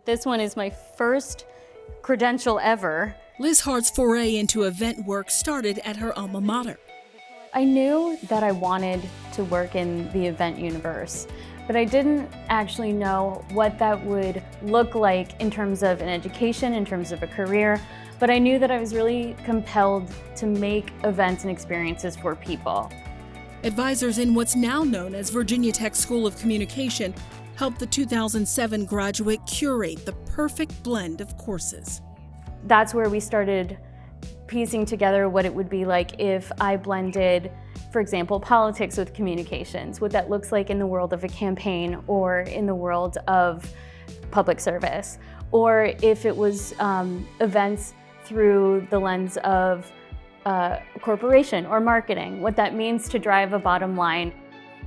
This one is my first credential ever. Liz Hart's foray into event work started at her alma mater. I knew that I wanted to work in the event universe, but I didn't actually know what that would look like in terms of an education, in terms of a career, but I knew that I was really compelled to make events and experiences for people. Advisors in what's now known as Virginia Tech School of Communication helped the 2007 graduate curate the perfect blend of courses. That's where we started piecing together what it would be like if I blended, for example, politics with communications, what that looks like in the world of a campaign or in the world of public service, or if it was events through the lens of corporation or marketing, what that means to drive a bottom line.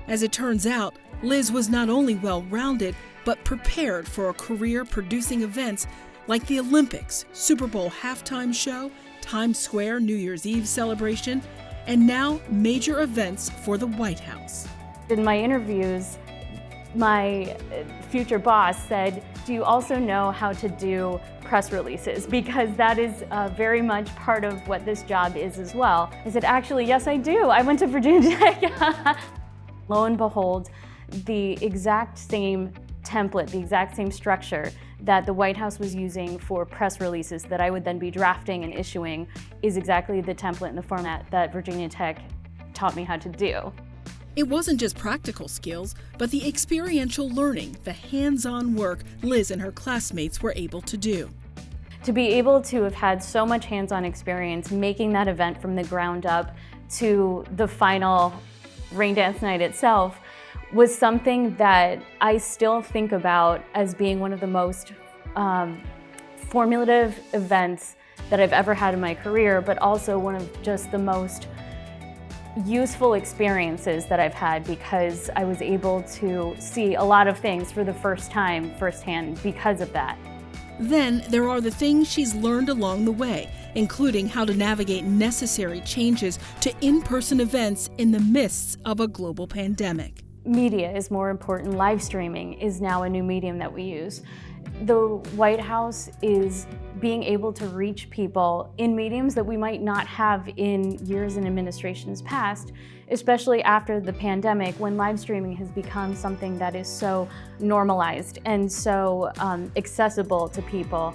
As it turns out, Liz was not only well-rounded, but prepared for a career producing events like the Olympics, Super Bowl halftime show, Times Square New Year's Eve celebration, and now major events for the White House. In my interviews, my future boss said, "Do you also know how to do press releases?" Because that is very much part of what this job is as well. I said, "Actually, yes, I do. I went to Virginia Tech." Lo and behold, the exact same template, the exact same structure that the White House was using for press releases that I would then be drafting and issuing is exactly the template and the format that Virginia Tech taught me how to do. It wasn't just practical skills, but the experiential learning, the hands-on work Liz and her classmates were able to do. To be able to have had so much hands-on experience making that event from the ground up to the final rain dance night itself was something that I still think about as being one of the most formative events that I've ever had in my career, but also one of just the most useful experiences that I've had because I was able to see a lot of things for the first time firsthand because of that. Then there are the things she's learned along the way, including how to navigate necessary changes to in-person events in the midst of a global pandemic. Media is more important. Live streaming is now a new medium that we use. The White House is being able to reach people in mediums that we might not have in years and administrations past, especially after the pandemic when live streaming has become something that is so normalized and so accessible to people.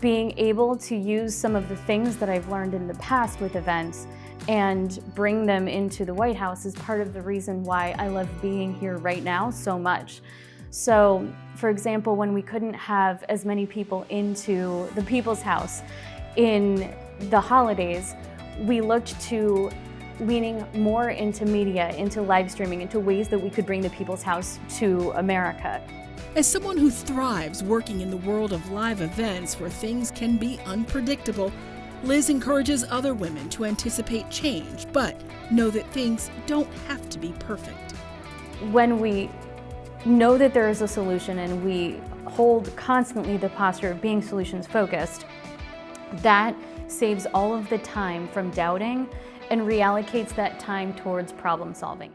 Being able to use some of the things that I've learned in the past with events and bring them into the White House is part of the reason why I love being here right now so much. So, for example, when we couldn't have as many people into the People's House in the holidays, we looked to leaning more into media, into live streaming, into ways that we could bring the People's House to America. As someone who thrives working in the world of live events where things can be unpredictable, Liz encourages other women to anticipate change, but know that things don't have to be perfect. When we know that there is a solution and we hold constantly the posture of being solutions focused, that saves all of the time from doubting and reallocates that time towards problem solving.